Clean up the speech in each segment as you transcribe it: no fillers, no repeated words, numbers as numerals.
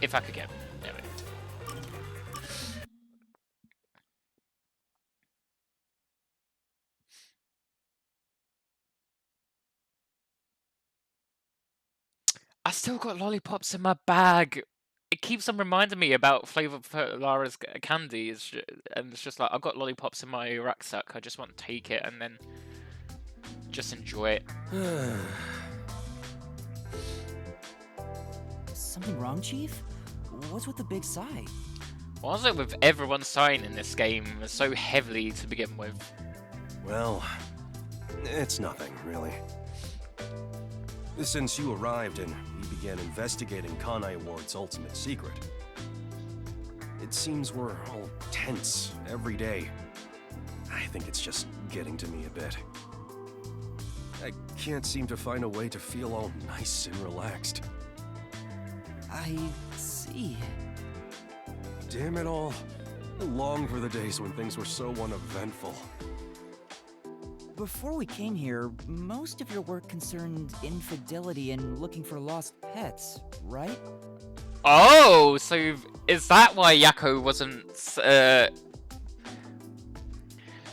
If I could get... There we go. I still got lollipops in my bag. It keeps on reminding me about Flavor of Lara's candy, and it's just like, I've got lollipops in my rucksack. I just want to take it and then just enjoy it. Something wrong, Chief? What's with the big sigh? What is it with everyone sighing in this game so heavily to begin with? Well, it's nothing, really. Since you arrived and we began investigating Kanai Ward's ultimate secret, it seems we're all tense every day. I think it's just getting to me a bit. I can't seem to find a way to feel all nice and relaxed. I see. Damn it all. I long for the days when things were so uneventful. Before we came here, most of your work concerned infidelity and looking for lost pets, right? Oh, so is that why Yako wasn't,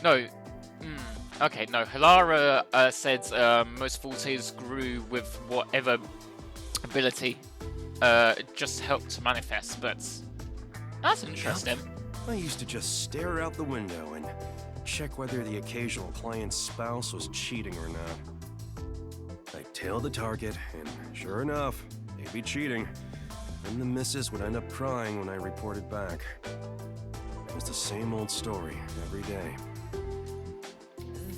No. Okay, no. Halara said most fortes grew with whatever ability just helped to manifest, but that's interesting. I used to just stare out the window and check whether the occasional client's spouse was cheating or not. I'd tail the target, and sure enough, they'd be cheating. And the missus would end up crying when I reported back. It was the same old story every day.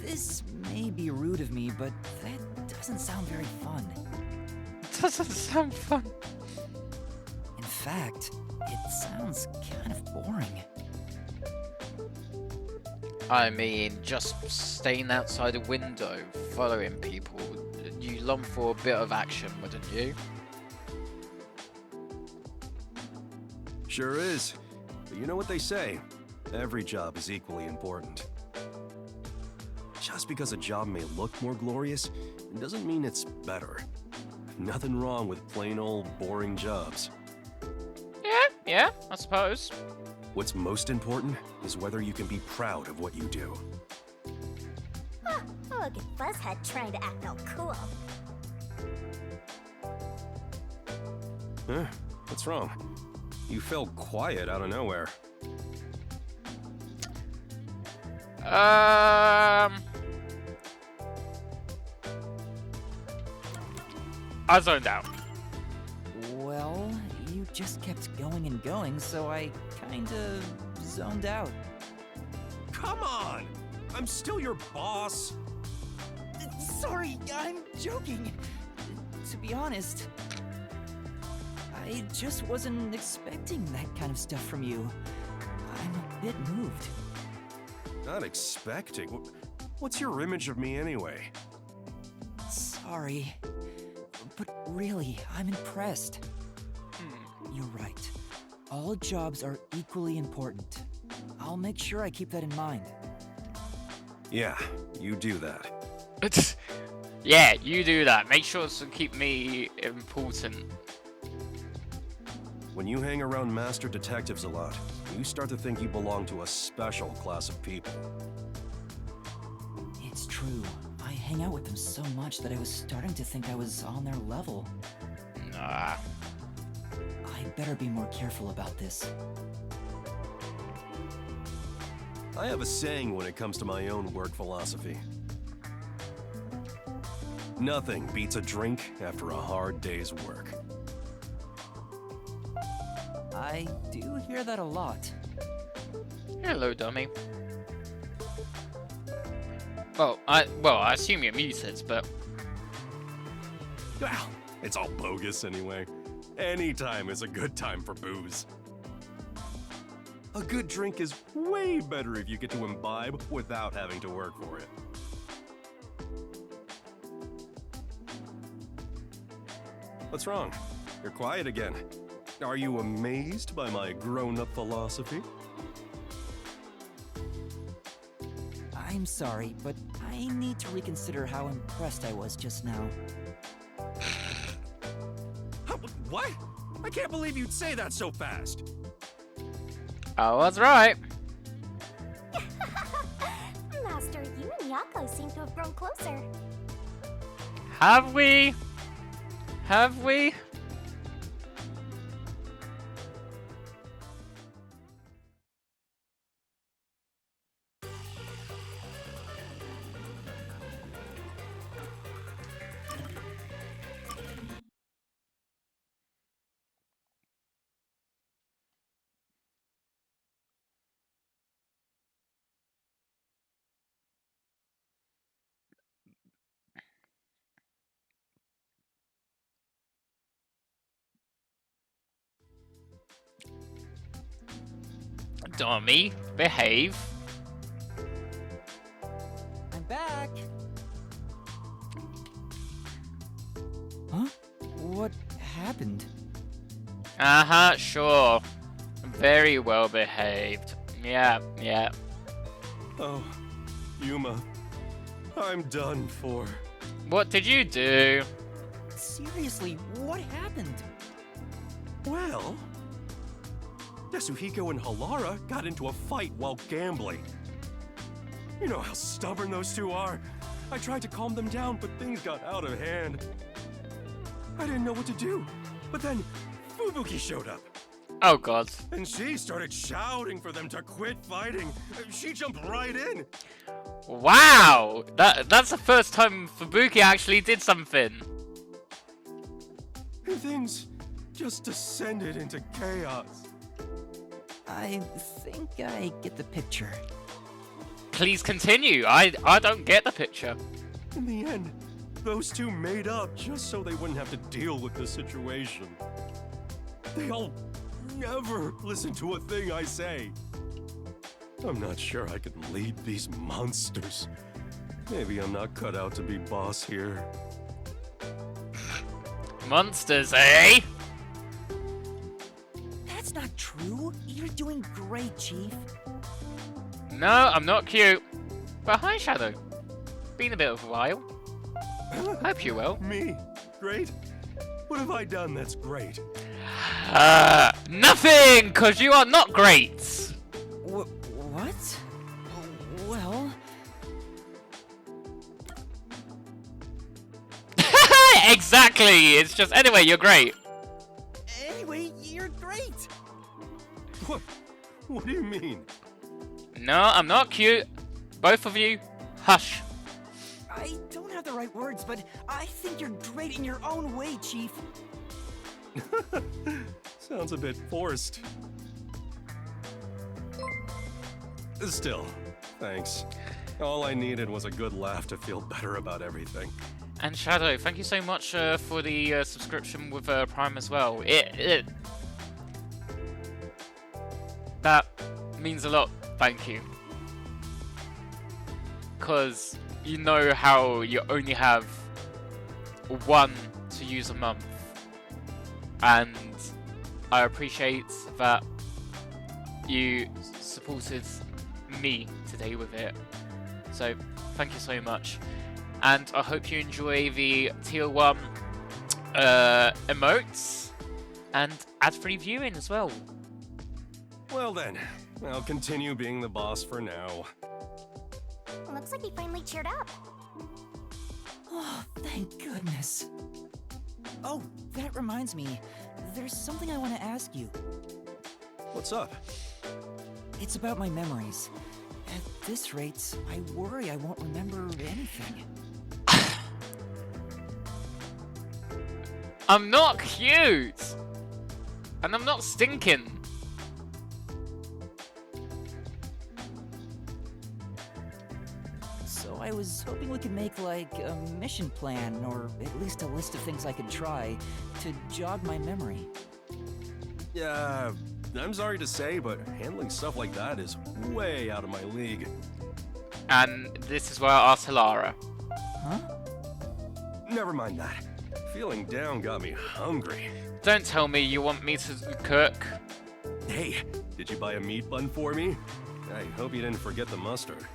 This may be rude of me, but that doesn't sound very fun. Doesn't sound fun. In fact, it sounds kind of boring. I mean, just staying outside a window, following people, you long for a bit of action, wouldn't you? Sure is. But you know what they say, every job is equally important. Just because a job may look more glorious, it doesn't mean it's better. Nothing wrong with plain old boring jobs. Yeah, I suppose. What's most important is whether you can be proud of what you do. Huh, look at Buzzhead trying to act all cool. Huh? What's wrong? You fell quiet out of nowhere. I zoned out. Well, you just kept going and going, so I kinda zoned out. Come on! I'm still your boss! Sorry, I'm joking. To be honest, I just wasn't expecting that kind of stuff from you. I'm a bit moved. Not expecting? What's your image of me anyway? Sorry, but really, I'm impressed. You're right. All jobs are equally important. I'll make sure I keep that in mind. Yeah, you do that. Yeah, you do that. Make sure to keep me important. When you hang around master detectives a lot, you start to think you belong to a special class of people. It's true. I hang out with them so much that I was starting to think I was on their level. Nah. I better be more careful about this. I have a saying when it comes to my own work philosophy. Nothing beats a drink after a hard day's work. I do hear that a lot. Hello, dummy. Well, I assume you're muted, but... Well, it's all bogus anyway. Any time is a good time for booze. A good drink is way better if you get to imbibe without having to work for it. What's wrong? You're quiet again. Are you amazed by my grown-up philosophy? I'm sorry, but I need to reconsider how impressed I was just now. What? I can't believe you'd say that so fast. I was right. Master, you and Yako seem to have grown closer. Have we? Have we? Dummy, behave. I'm back. Huh? What happened? Uh-huh, sure. Very well behaved. Yeah, yeah. Oh, Yuma. I'm done for. What did you do? Seriously, what happened? Well, Yasuhiko and Halara got into a fight while gambling. You know how stubborn those two are. I tried to calm them down, but things got out of hand. I didn't know what to do. But then Fubuki showed up, Oh god. and she started shouting for them to quit fighting. She jumped right in. Wow! That's the first time Fubuki actually did something. And things just descended into chaos. I think I get the picture. Please continue. I don't get the picture. In the end, those two made up just so they wouldn't have to deal with the situation. They'll never listen to a thing I say. I'm not sure I can lead these monsters. Maybe I'm not cut out to be boss here. Monsters, eh? That's not true. You're doing great, Chief. No, I'm not cute. But hi, Shadow. Been a bit of a while. Hope you're well. Me? Great? What have I done that's great? Nothing, cause you are not great. What? Well, Exactly. It's just anyway. You're great. anyway, you're great. What do you mean? No, I'm not cute. Both of you, hush. I don't have the right words, but I think you're great in your own way, Chief. Sounds a bit forced. Still, thanks. All I needed was a good laugh to feel better about everything. And Shadow, thank you so much for the subscription with Prime as well. That means a lot. Thank you. Because you know how you only have one to use a month. And I appreciate that you supported me today with it. So thank you so much. And I hope you enjoy the tier 1 emotes and ad-free viewing as well. Well then, I'll continue being the boss for now. Looks like he finally cheered up. Oh, thank goodness. Oh, that reminds me. There's something I want to ask you. What's up? It's about my memories. At this rate, I worry I won't remember anything. I'm not cute! And I'm not stinking. So I was hoping we could make, like, a mission plan, or at least a list of things I could try, to jog my memory. Yeah, I'm sorry to say, but handling stuff like that is way out of my league. And this is why I asked Halara. Huh? Never mind that. Feeling down got me hungry. Don't tell me you want me to cook. Hey, did you buy a meat bun for me? I hope you didn't forget the mustard.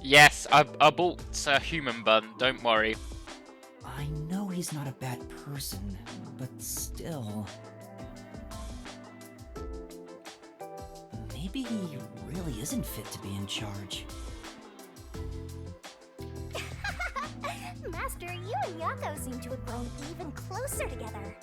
Yes, I bought a human bun, don't worry. I know he's not a bad person, but still... Maybe he really isn't fit to be in charge. Master, you and Yako seem to have grown even closer together.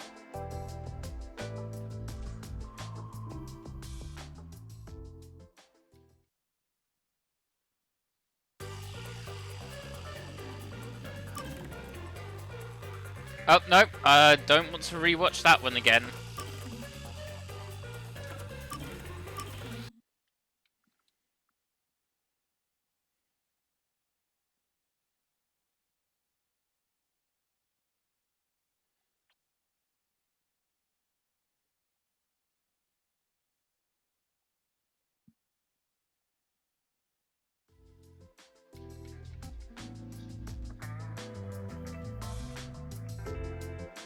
Oh, no, I don't want to rewatch that one again.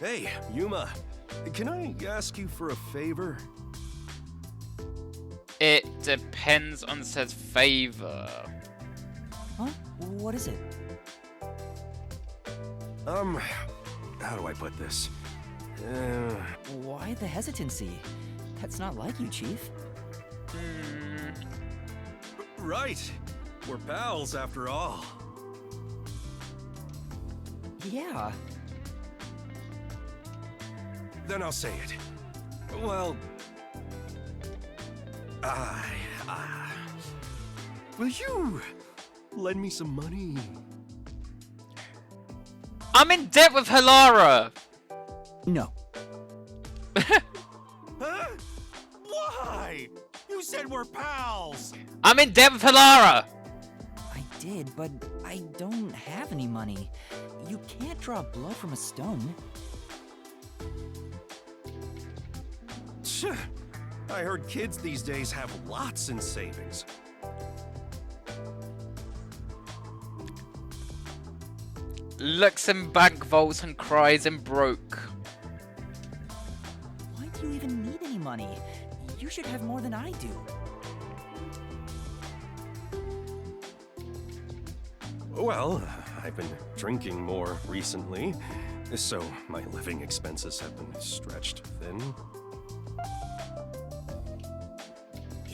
Hey, Yuma. Can I ask you for a favor? It depends on said favor. Huh? What is it? How do I put this? Why the hesitancy? That's not like you, Chief. Right. We're pals after all. Yeah. Then I'll say it. Well, will you lend me some money? I'm in debt with Halara! No. Huh? Why? You said we're pals! I'm in debt with Halara! I did, but I don't have any money. You can't draw blood from a stone. I heard kids these days have lots in savings. Looks in bank vaults and cries and broke. Why do you even need any money? You should have more than I do. Well, I've been drinking more recently, so my living expenses have been stretched thin.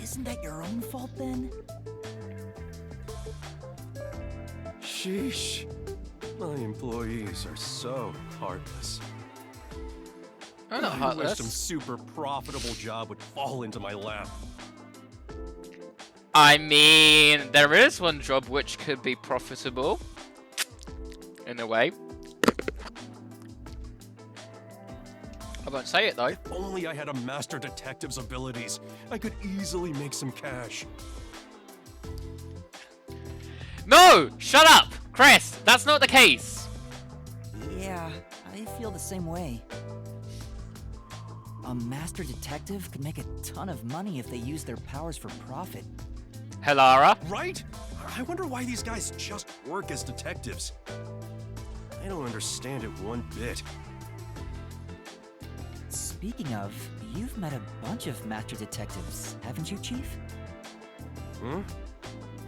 Isn't that your own fault then? Sheesh. My employees are so heartless. I'm not I wish heartless. some super profitable job would fall into my lap. I mean, there is one job which could be profitable. In a way. I won't say it though. If only I had a master detective's abilities, I could easily make some cash. No! Shut up! Chris, that's not the case! Yeah, I feel the same way. A master detective could make a ton of money if they use their powers for profit. Halara? Right? I wonder why these guys just work as detectives. I don't understand it one bit. Speaking of, you've met a bunch of master detectives, haven't you, Chief? Hmm?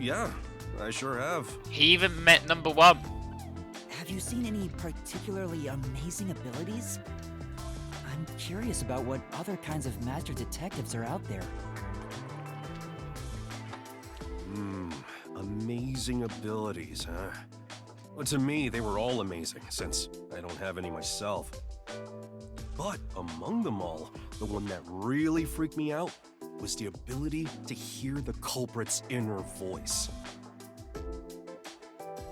Yeah, I sure have. He even met number one. Have you seen any particularly amazing abilities? I'm curious about what other kinds of master detectives are out there. Amazing abilities, huh? Well, to me, they were all amazing, since I don't have any myself. But among them all, the one that really freaked me out was the ability to hear the culprit's inner voice.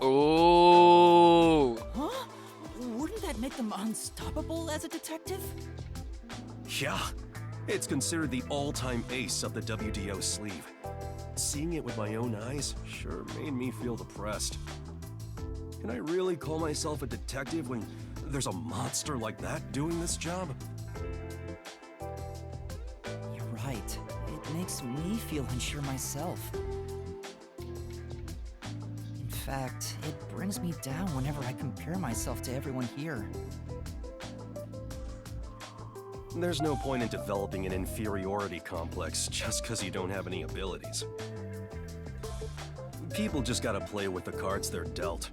Ooh. Huh? Wouldn't that make them unstoppable as a detective? Yeah, it's considered the all-time ace up the WDO sleeve. Seeing it with my own eyes sure made me feel depressed. Can I really call myself a detective when there's a monster like that doing this job? You're right. It makes me feel unsure myself. In fact, it brings me down whenever I compare myself to everyone here. There's no point in developing an inferiority complex just because you don't have any abilities. People just gotta play with the cards they're dealt.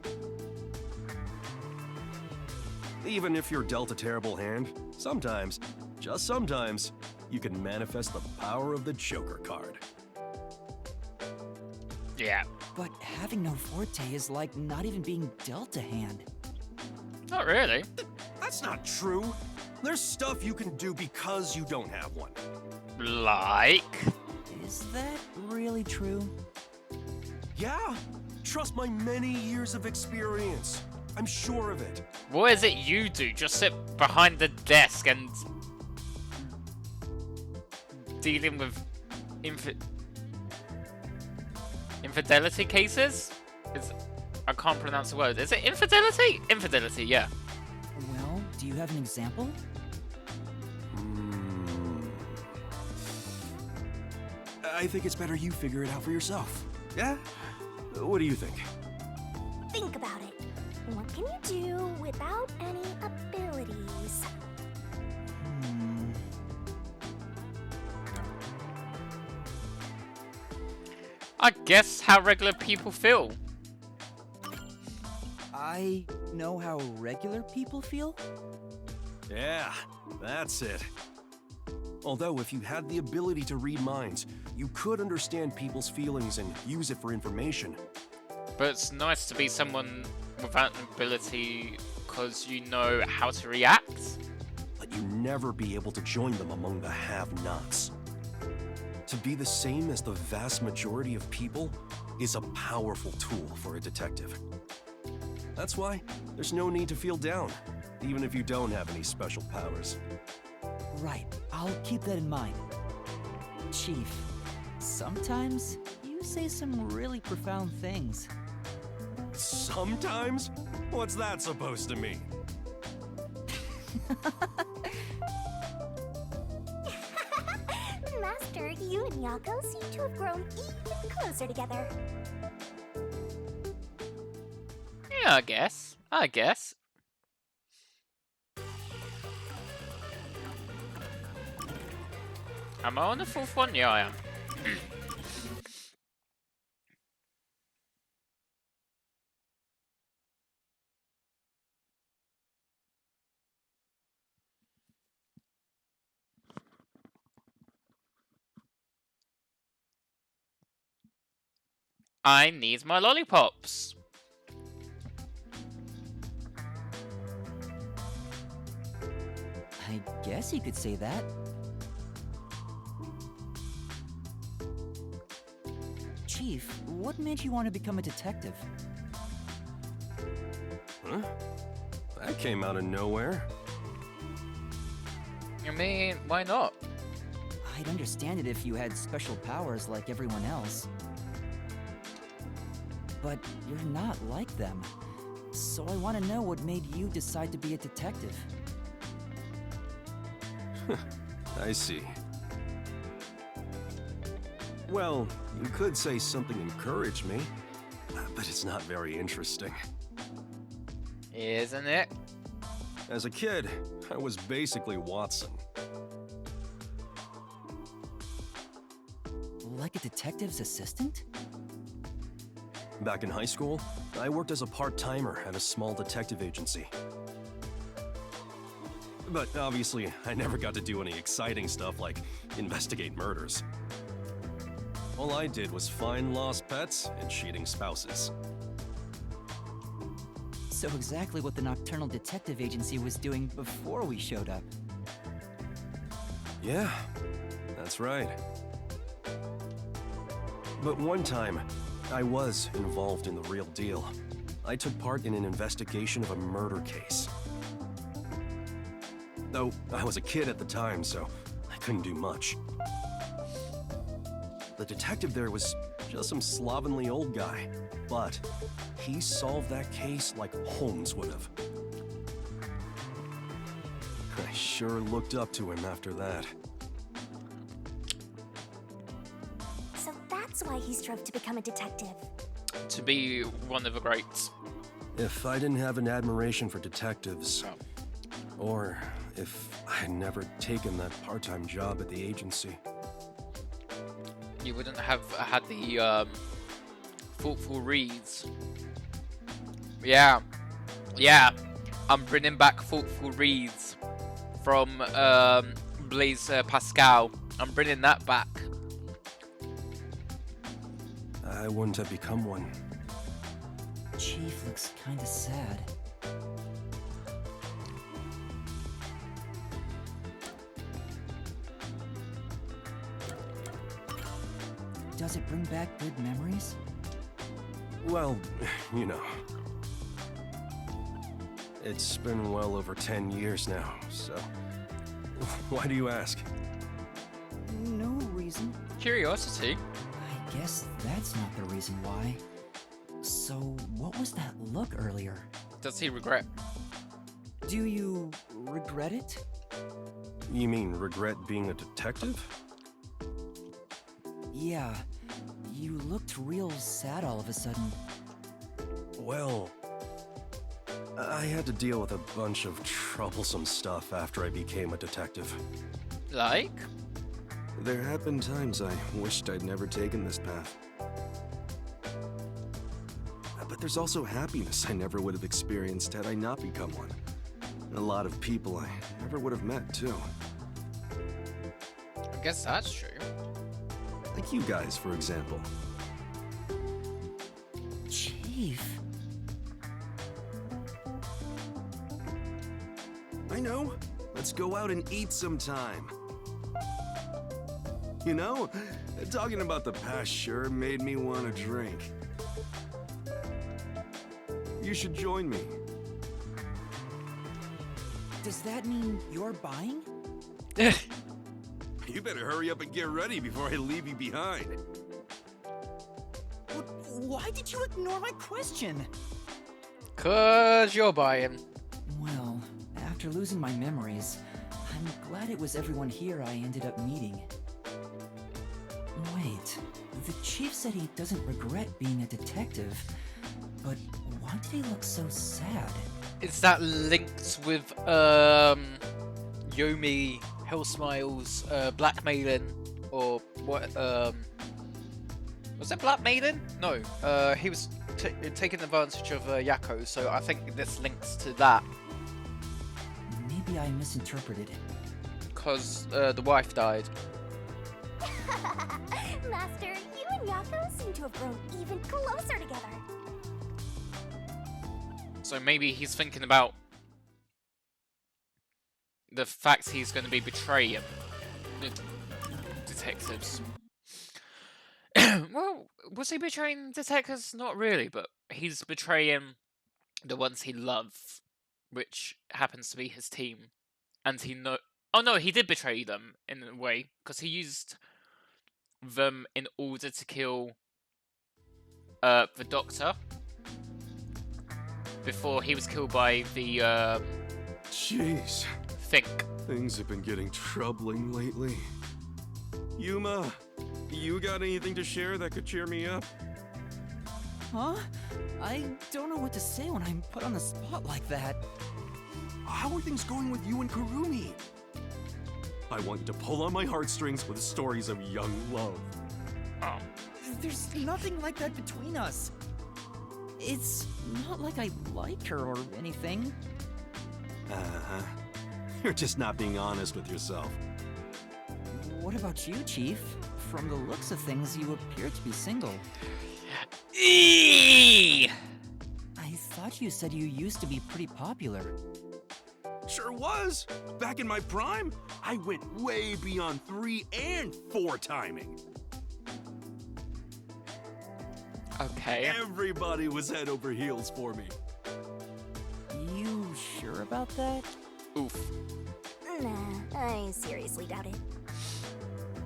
Even if you're dealt a terrible hand, sometimes, just sometimes, you can manifest the power of the Joker card. Yeah. But having no forte is like not even being dealt a hand. Not really. That's not true. There's stuff you can do because you don't have one. Like? Is that really true? Yeah, trust my many years of experience. I'm sure of it. What is it you do? Just sit behind the desk and dealing with infidelity cases? I can't pronounce the word. Is it infidelity? Infidelity, yeah. Well, do you have an example? I think it's better you figure it out for yourself. Yeah? What do you think? Think about it. What can you do without any abilities? I guess how regular people feel. I know how regular people feel? Yeah, that's it. Although, if you had the ability to read minds, you could understand people's feelings and use it for information. But it's nice to be someone without an ability because you know how to react. But you never be able to join them among the have-nots. To be the same as the vast majority of people is a powerful tool for a detective. That's why there's no need to feel down, even if you don't have any special powers. Right, I'll keep that in mind. Chief, sometimes you say some really profound things. Sometimes? What's that supposed to mean? Master, you and Yako seem to have grown even closer together. Yeah, I guess. Am I on the fourth one? Yeah, I am. I need my lollipops. I guess you could say that. Chief, what made you want to become a detective? Huh? That came out of nowhere. I mean, why not? I'd understand it if you had special powers like everyone else. But you're not like them. So I want to know what made you decide to be a detective. I see. Well, you could say something encouraged me, but it's not very interesting. Isn't it? As a kid, I was basically Watson. Like a detective's assistant? Back in high school, I worked as a part-timer at a small detective agency. But obviously, I never got to do any exciting stuff like investigate murders. All I did was find lost pets and cheating spouses. So exactly what the Nocturnal Detective Agency was doing before we showed up. Yeah, that's right. But one time, I was involved in the real deal. I took part in an investigation of a murder case. Though I was a kid at the time, so I couldn't do much. The detective there was just some slovenly old guy, but he solved that case like Holmes would have. I sure looked up to him after that. So that's why he strove to become a detective. To be one of the greats. If I didn't have an admiration for detectives, Oh. or if I had never taken that part-time job at the agency, You wouldn't have had the thoughtful reads. Yeah, I'm bringing back thoughtful reads from Blaise Pascal. I'm bringing that back. I wouldn't have become one. Chief looks kinda sad. Does it bring back good memories? Well, you know. It's been well over 10 years now, so... Why do you ask? No reason. Curiosity. I guess that's not the reason why. So, what was that look earlier? Does he regret? Do you regret it? You mean regret being a detective? Yeah. You looked real sad all of a sudden. Well... I had to deal with a bunch of troublesome stuff after I became a detective. Like? There have been times I wished I'd never taken this path. But there's also happiness I never would have experienced had I not become one. A lot of people I never would have met, too. I guess that's true. Like you guys, for example. Chief. I know. Let's go out and eat sometime. You know, talking about the past sure made me want to drink. You should join me. Does that mean you're buying? You better hurry up and get ready before I leave you behind. Why did you ignore my question? 'Cause you're buying. Well, after losing my memories, I'm glad it was everyone here I ended up meeting. Wait, the chief said he doesn't regret being a detective, but why did he look so sad? Is that linked with Yomi, Hellsmiles, blackmailing, or what? Was it blackmailing? No, he was taking advantage of Yako, so I think this links to that. Maybe I misinterpreted it. Because the wife died. Master, you and Yako seem to have grown even closer together. So maybe he's thinking about the fact he's going to be betraying the detectives. Well, was he betraying detectives? Not really, but he's betraying the ones he loves, which happens to be his team. And oh no, he did betray them in a way, because he used them in order to kill the doctor before he was killed by the Jeez, Think. things have been getting troubling lately. Yuma, you got anything to share that could cheer me up? Huh? I don't know what to say when I'm put on the spot like that. How are things going with you and Kurumi? I want you to pull on my heartstrings with stories of young love. Oh. There's nothing like that between us. It's not like I like her or anything. Uh-huh. You're just not being honest with yourself. What about you, Chief? From the looks of things, you appear to be single. Eee! I thought you said you used to be pretty popular. Sure was. Back in my prime, I went way beyond 3 and 4 timing. Okay. Everybody was head over heels for me. You sure about that? Oof. Nah, I seriously doubt it.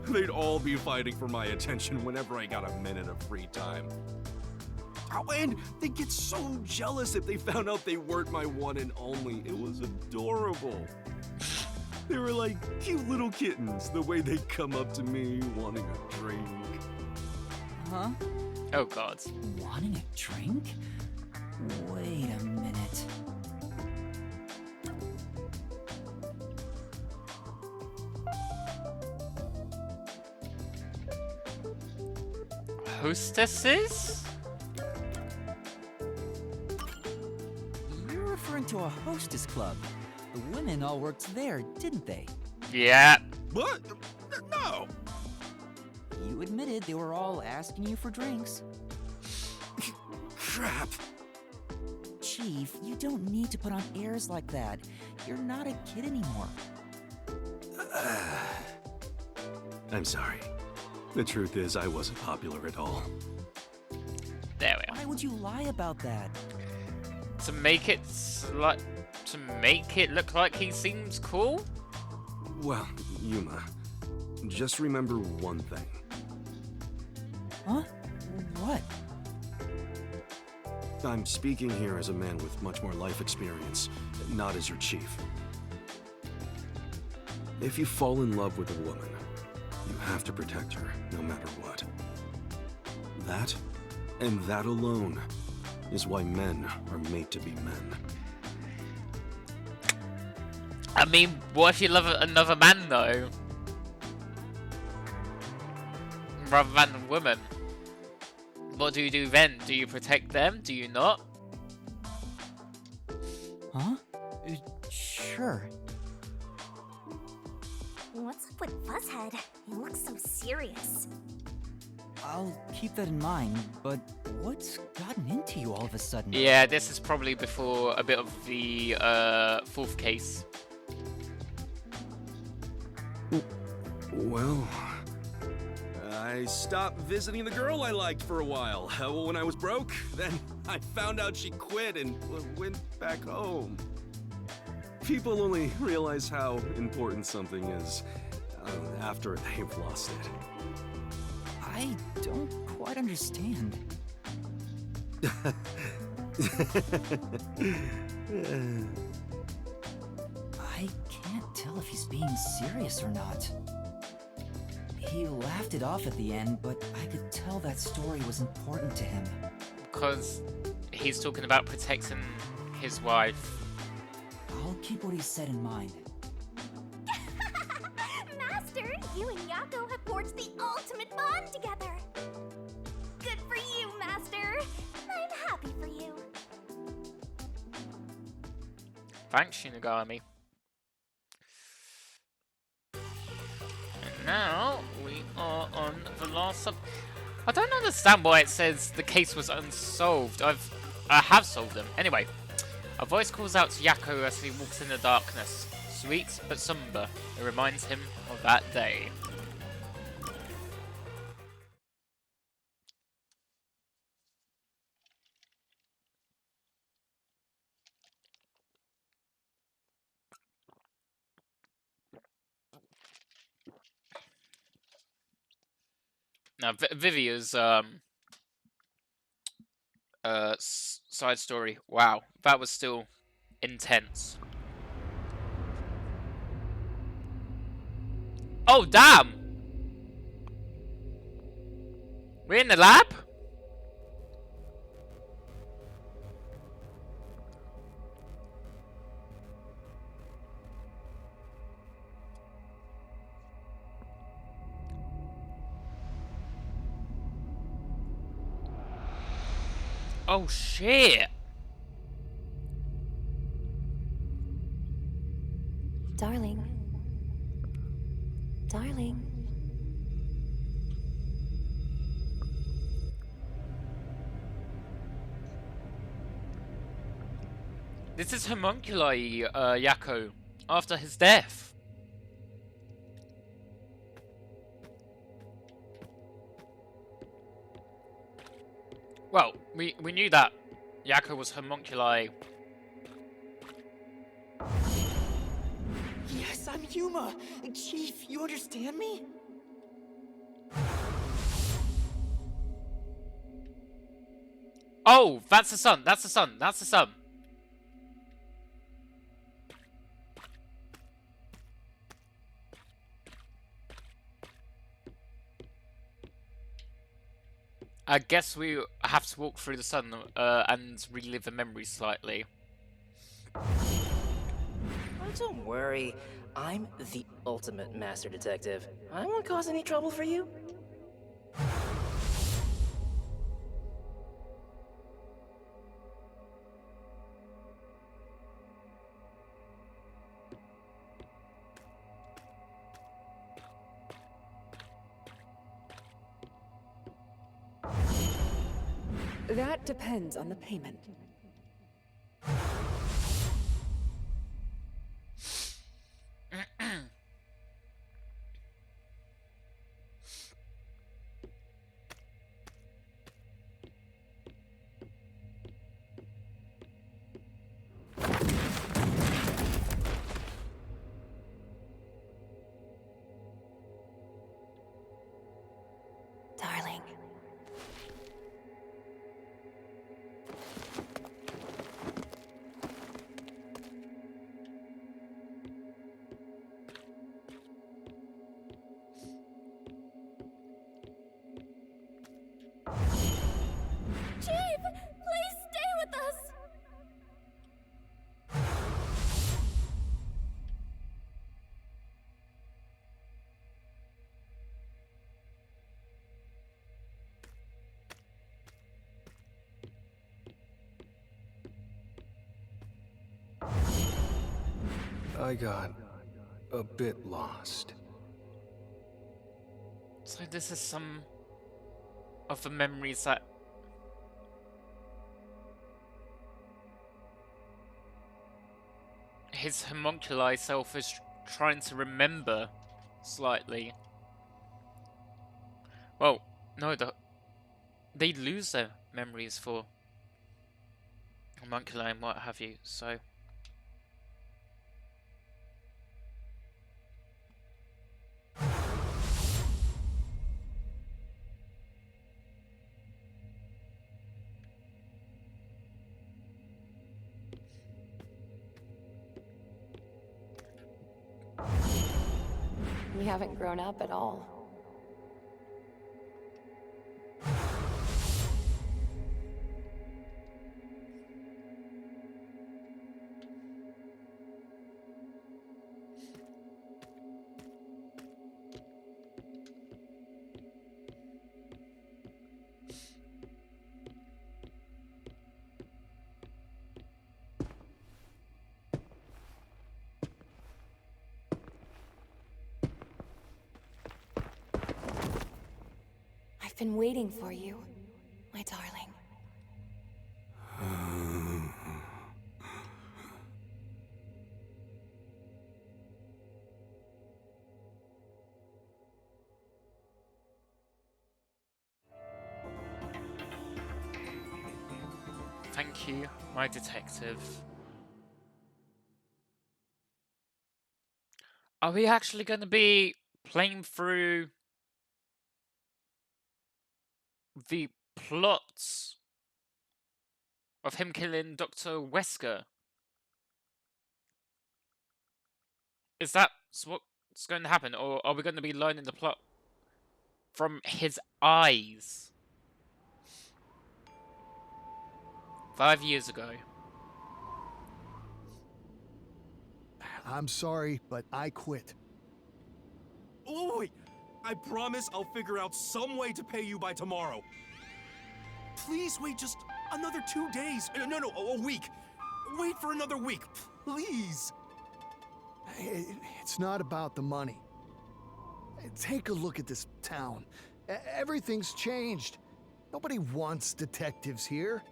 They'd all be fighting for my attention whenever I got a minute of free time. Oh, and they'd get so jealous if they found out they weren't my one and only. It was adorable. They were like cute little kittens, the way they'd come up to me wanting a drink. Huh? Oh god. Wanting a drink? Wait a minute. Hostesses? referring to a hostess club. The women all worked there, didn't they? Yeah. What? No! You admitted they were all asking you for drinks. Crap. Chief, you don't need to put on airs like that. You're not a kid anymore. I'm sorry. The truth is, I wasn't popular at all. There we are. Why would you lie about that? To make it look like he seems cool? Well, Yuma, just remember one thing. Huh? What? I'm speaking here as a man with much more life experience, not as your chief. If you fall in love with a woman, you have to protect her, no matter what. That, and that alone, is why men are made to be men. I mean, what if you love another man, though? Rather than a woman? What do you do then? Do you protect them? Do you not? Huh? Sure. What's up with Fuzzhead? He looks so serious. I'll keep that in mind, but what's gotten into you all of a sudden? Yeah, this is probably before a bit of the fourth case. Well, I stopped visiting the girl I liked for a while. When I was broke, then I found out she quit and went back home. People only realize how important something is after they've lost it. I don't quite understand. I can't tell if he's being serious or not. He laughed it off at the end, but I could tell that story was important to him. Because he's talking about protecting his wife. I'll keep what he said in mind. Master, you and Yako have forged the ultimate bond together. Good for you, Master. I'm happy for you. Thanks, Shinigami. And now we are on the last sub. I don't understand why it says the case was unsolved. I have solved them. Anyway, a voice calls out to Yako as he walks in the darkness. Sweet but somber. It reminds him of that day. Now, Vivia's side story. Wow, that was still intense. Oh, damn! We're in the lab? Oh, shit! Darling. Darling. This is homunculi, Yako, after his death. Well, we knew that Yako was homunculi. Yes, I'm Yuma! Chief, you understand me? Oh, that's the sun, that's the sun, that's the sun. I guess we have to walk through the sun and relive the memories slightly. Oh, don't worry. I'm the ultimate master detective. I won't cause any trouble for you. That depends on the payment. Darling. Chief, please stay with us. I got a bit lost. So this is some of the memories that his homunculi self is trying to remember slightly. Well, no, they lose their memories for homunculi and what have you, so... We haven't grown up at all. I've been waiting for you, my darling. Thank you, my detective. Are we actually going to be playing through the plots of him killing Dr. Wesker? Is that what's going to happen, or are we going to be learning the plot from his eyes? 5 years ago. I'm sorry, but I quit. Oh, wait. I promise I'll figure out some way to pay you by tomorrow. Please wait just another 2 days. No, a week. Wait for another week, please. It's not about the money. Take a look at this town. Everything's changed. Nobody wants detectives here.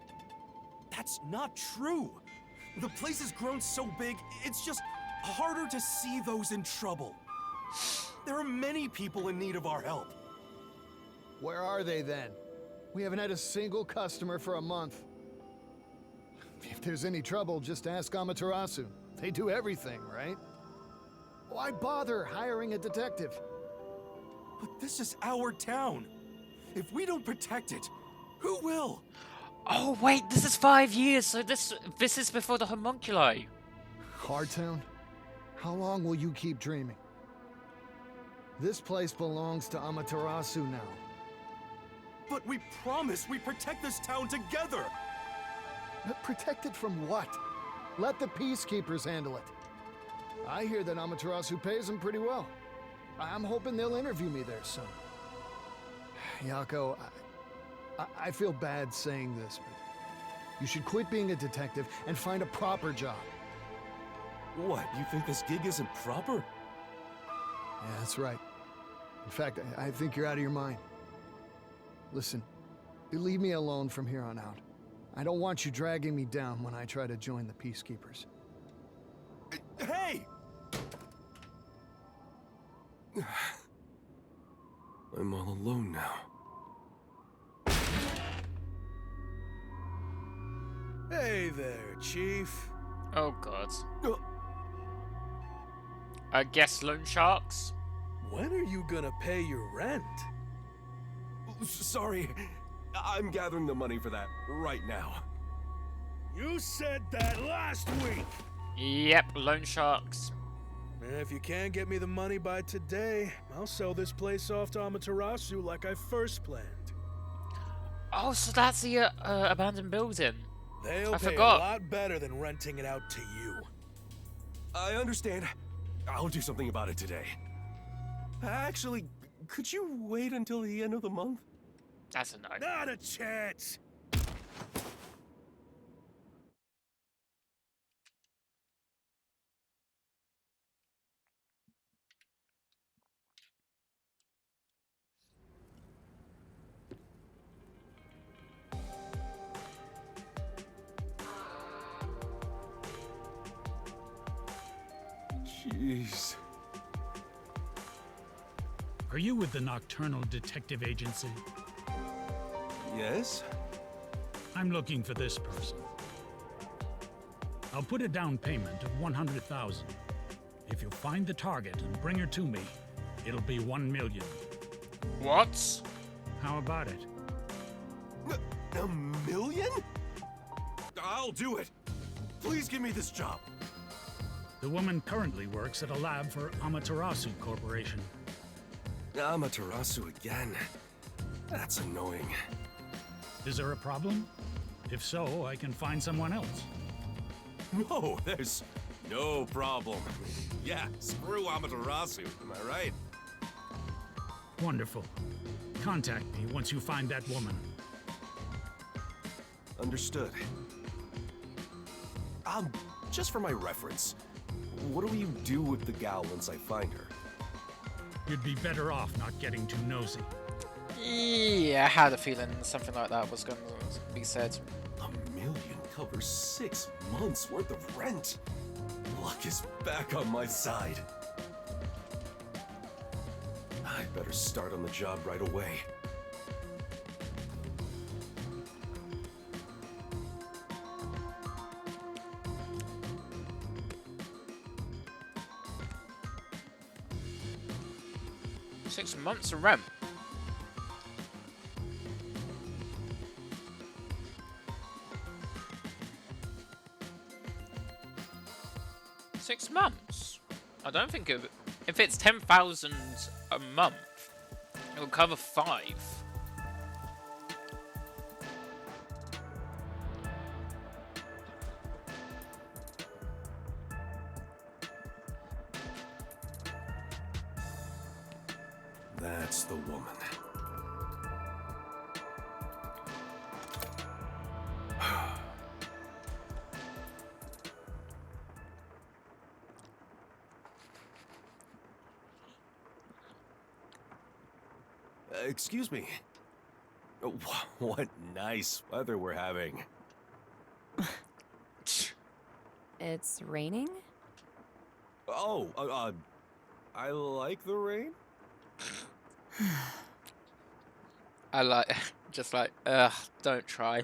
That's not true. The place has grown so big, it's just harder to see those in trouble. There are many people in need of our help. Where are they then? We haven't had a single customer for a month. If there's any trouble, just ask Amaterasu. They do everything, right? Why bother hiring a detective? But this is our town. If we don't protect it, who will? Oh wait, this is 5 years, so this is before the homunculi. Hardtown? How long will you keep dreaming? This place belongs to Amaterasu now. But we promised we'd protect this town together! But protected from what? Let the peacekeepers handle it. I hear that Amaterasu pays them pretty well. I'm hoping they'll interview me there soon. Yako, I feel bad saying this, but you should quit being a detective and find a proper job. What, you think this gig isn't proper? Yeah, that's right. In fact, I think you're out of your mind. Listen, Leave me alone from here on out. I don't want you dragging me down when I try to join the Peacekeepers. Hey! I'm all alone now. Hey there, Chief. Oh god. Uh, I guess loan sharks? When are you gonna pay your rent? Sorry, I'm gathering the money for that right now. You said that last week! Yep, loan sharks. If you can't get me the money by today, I'll sell this place off to Amaterasu like I first planned. Oh, so that's the abandoned building. They'll I pay forgot. a lot better than renting it out to you. I understand. I'll do something about it today. Actually, could you wait until the end of the month? That's a no. Not a chance! Jeez. Are you with the Nocturnal Detective Agency? Yes? I'm looking for this person. I'll put a down payment of 100,000. If you find the target and bring her to me, it'll be 1 million. What? How about it? A million? I'll do it. Please give me this job. The woman currently works at a lab for Amaterasu Corporation. Amaterasu again. That's annoying. Is there a problem? If so, I can find someone else. No, there's no problem. Yeah, screw Amaterasu, am I right? Wonderful. Contact me once you find that woman. Understood. Just for my reference, what do you do with the gal once I find her? You'd be better off not getting too nosy. Yeah, I had a feeling something like that was going to be said. $1 million covers 6 months worth of rent. Luck is back on my side. I better start on the job right away. Six months of rent. Six months? I don't think if it's 10,000 a month, it'll cover 5. That's the woman. Excuse me. What nice weather we're having. It's raining? Oh, I like the rain. I like, just like, don't try.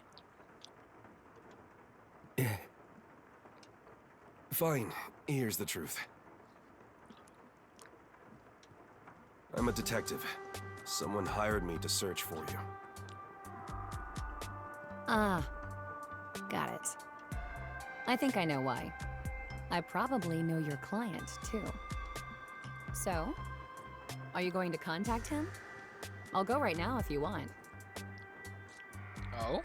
Fine, here's the truth. I'm a detective. Someone hired me to search for you. Ah, got it. I think I know why. I probably know your client, too. So, are you going to contact him? I'll go right now if you want. Oh?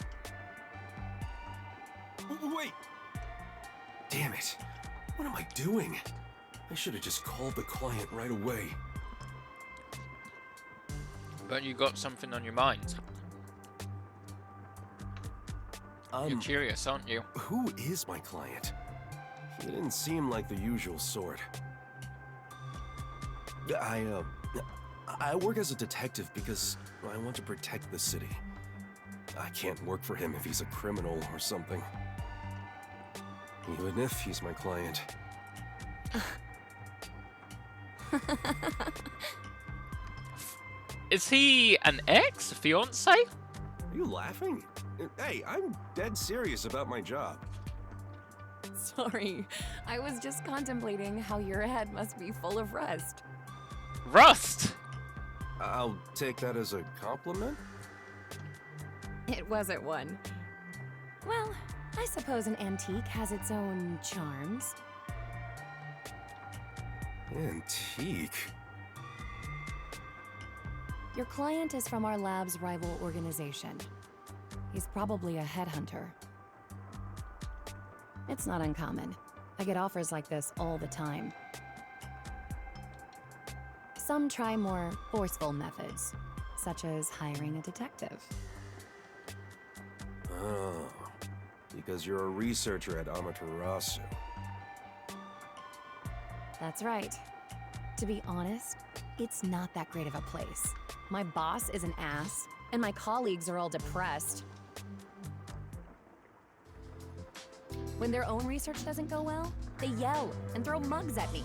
Wait! Damn it. What am I doing? I should have just called the client right away. But you got something on your mind. You're curious, aren't you? Who is my client? He didn't seem like the usual sort. I work as a detective because I want to protect the city. I can't work for him if he's a criminal or something. Even if he's my client. Is he an ex? A fiance? Are you laughing? Hey, I'm dead serious about my job. Sorry, I was just contemplating how your head must be full of rust. Rust! I'll take that as a compliment. It wasn't one. Well, I suppose an antique has its own charms. Antique? Your client is from our lab's rival organization. He's probably a headhunter. It's not uncommon. I get offers like this all the time. Some try more forceful methods, such as hiring a detective. Oh, because you're a researcher at Amaterasu. That's right. To be honest, it's not that great of a place. My boss is an ass, and my colleagues are all depressed. When their own research doesn't go well, they yell and throw mugs at me.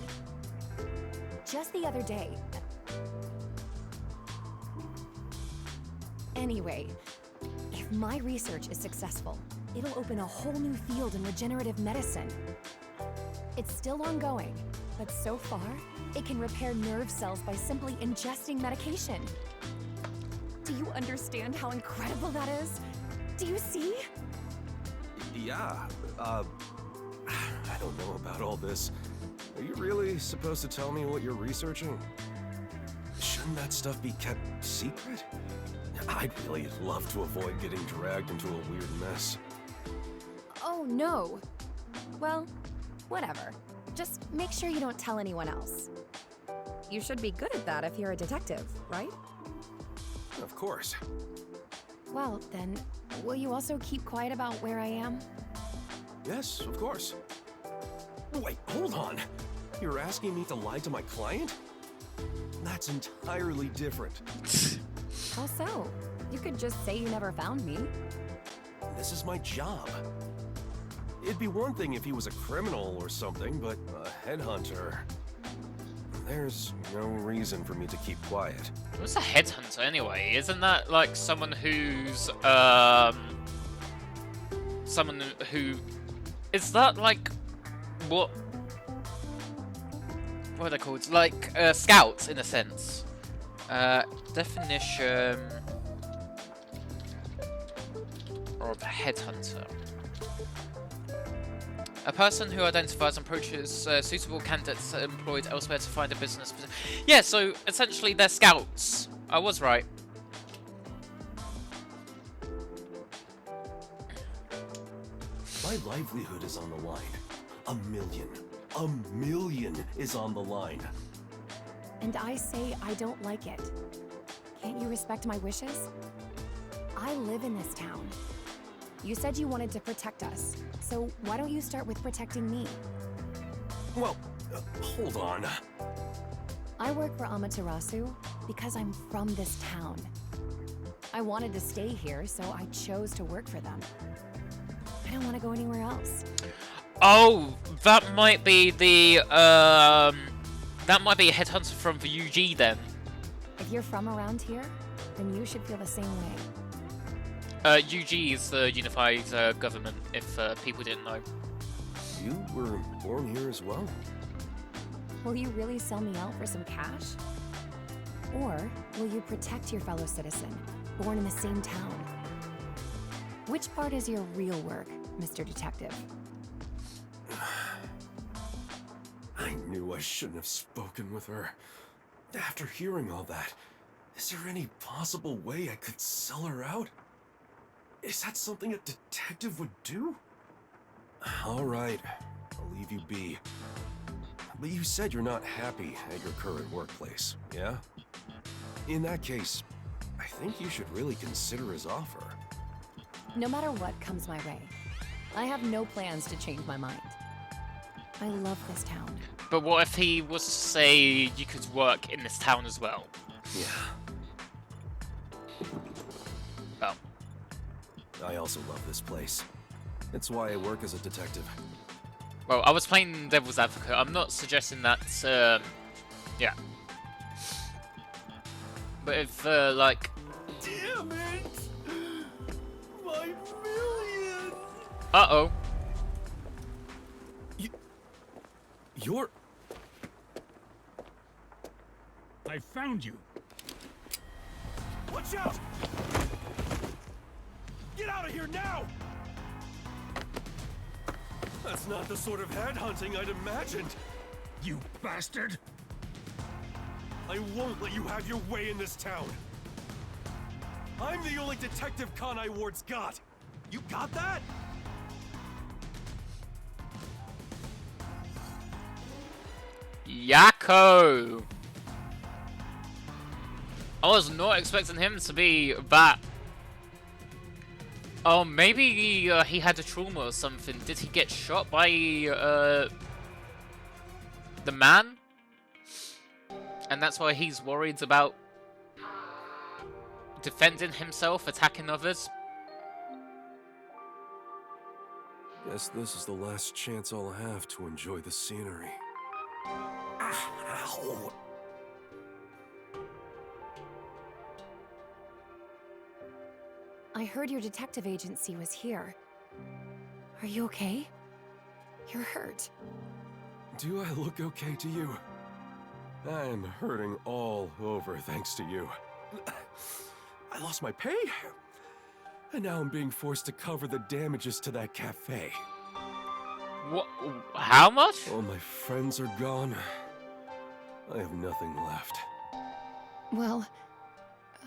Just the other day. Anyway, if my research is successful, it'll open a whole new field in regenerative medicine. It's still ongoing, but so far, it can repair nerve cells by simply ingesting medication. Do you understand how incredible that is? Do you see? Yeah, I don't know about all this. Are you really supposed to tell me what you're researching? Shouldn't that stuff be kept secret? I'd really love to avoid getting dragged into a weird mess. Oh, no. Well, whatever. Just make sure you don't tell anyone else. You should be good at that if you're a detective, right? Of course. Well, then, will you also keep quiet about where I am? Yes, of course. Wait, hold on. You're asking me to lie to my client? That's entirely different. How so? You could just say you never found me. This is my job. It'd be one thing if he was a criminal or something, but a headhunter... There's no reason for me to keep quiet. What's a headhunter anyway? Isn't that like someone who's someone who is that like what are they called? Like scouts in a sense. Definition of headhunter. A person who identifies and approaches suitable candidates employed elsewhere to find a business. Yeah, so essentially they're scouts. I was right. My livelihood is on the line. A million is on the line. And I say I don't like it. Can't you respect my wishes? I live in this town. You said you wanted to protect us, so why don't you start with protecting me? Well, hold on. I work for Amaterasu because I'm from this town. I wanted to stay here, so I chose to work for them. I don't want to go anywhere else. Oh, that might be the that might be a headhunter from the UG then. If you're from around here, then you should feel the same way. UG is the unified government, if people didn't know. You were born here as well? Will you really sell me out for some cash? Or will you protect your fellow citizen, born in the same town? Which part is your real work, Mr. Detective? I knew I shouldn't have spoken with her. After hearing all that, is there any possible way I could sell her out? Is that something a detective would do? All right, I'll leave you be. But you said you're not happy at your current workplace, yeah? In that case, I think you should really consider his offer. No matter what comes my way, I have no plans to change my mind. I love this town. But what if he was to say you could work in this town as well? Yeah. Well, I also love this place. It's why I work as a detective. Well, I was playing devil's advocate. I'm not suggesting that, yeah. But if, like... Damn it! My million! Uh-oh. You're... I found you. Watch out! Get out of here now! That's not the sort of headhunting I'd imagined. You bastard! I won't let you have your way in this town. I'm the only Detective Kanai Ward's got. You got that? Yakko! I was not expecting him to be that. Oh, maybe he had a trauma or something. Did he get shot by the man? And that's why he's worried about defending himself, attacking others? Guess this is the last chance I'll have to enjoy the scenery. Ow. I heard your detective agency was here. Are you okay? You're hurt. Do I look okay to you? I'm hurting all over thanks to you. I lost my pay, and now I'm being forced to cover the damages to that cafe. What? How much? All my friends are gone. I have nothing left. Well,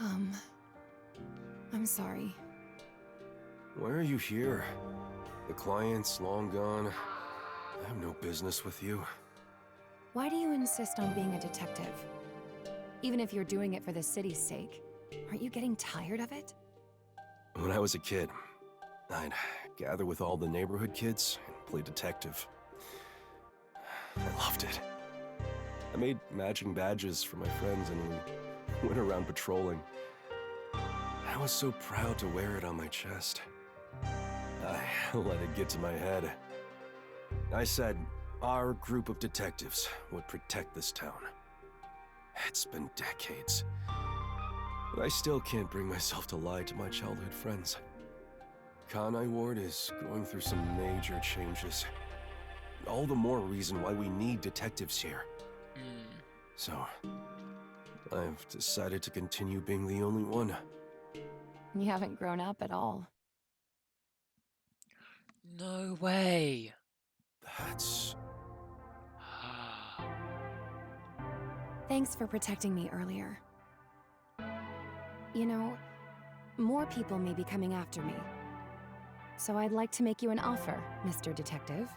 I'm sorry. Why are you here? The client's long gone. I have no business with you. Why do you insist on being a detective? Even if you're doing it for the city's sake, aren't you getting tired of it? When I was a kid, I'd gather with all the neighborhood kids and play detective. I loved it. I made matching badges for my friends and we went around patrolling. I was so proud to wear it on my chest. I let it get to my head. I said our group of detectives would protect this town. It's been decades, but I still can't bring myself to lie to my childhood friends. Kanai Ward is going through some major changes. All the more reason why we need detectives here. So, I've decided to continue being the only one. You haven't grown up at all. No way. That's... Thanks for protecting me earlier. You know, more people may be coming after me. So I'd like to make you an offer, Mr. Detective.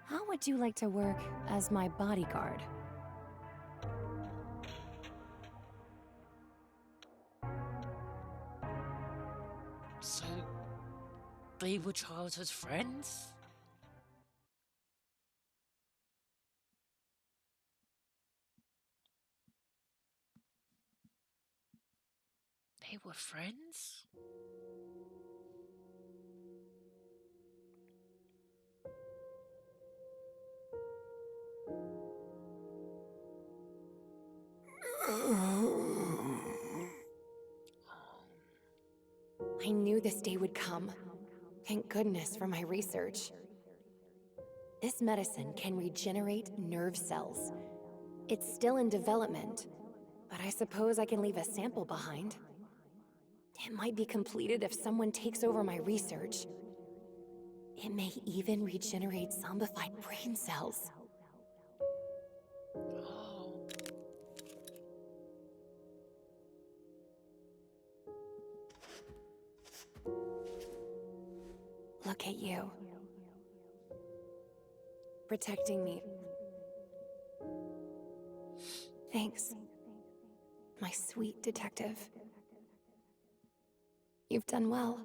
How would you like to work as my bodyguard? So, they were childhood friends? They were friends? I knew this day would come. Thank goodness for my research. This medicine can regenerate nerve cells. It's still in development, but I suppose I can leave a sample behind. It might be completed if someone takes over my research. It may even regenerate zombified brain cells. Oh. Look at you. Protecting me. Thanks, my sweet detective. You've done well.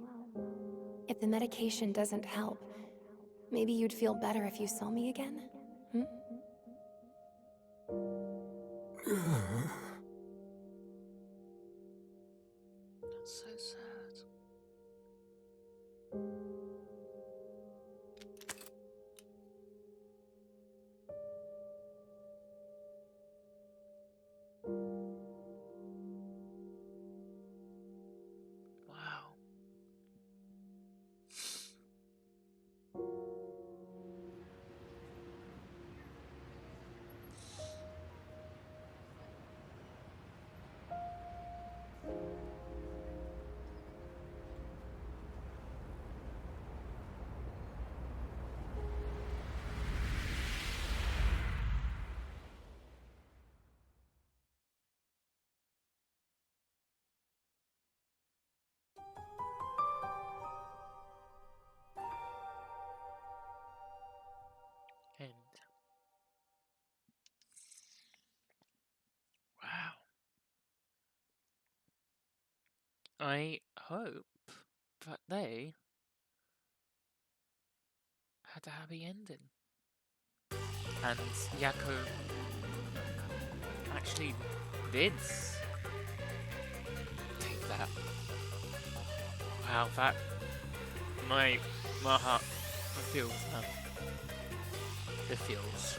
If the medication doesn't help, maybe you'd feel better if you saw me again? Hmm? That's so sad. end. Wow. I hope that they had a happy ending. And Yako actually did take that. Wow, that my heart feels it feels.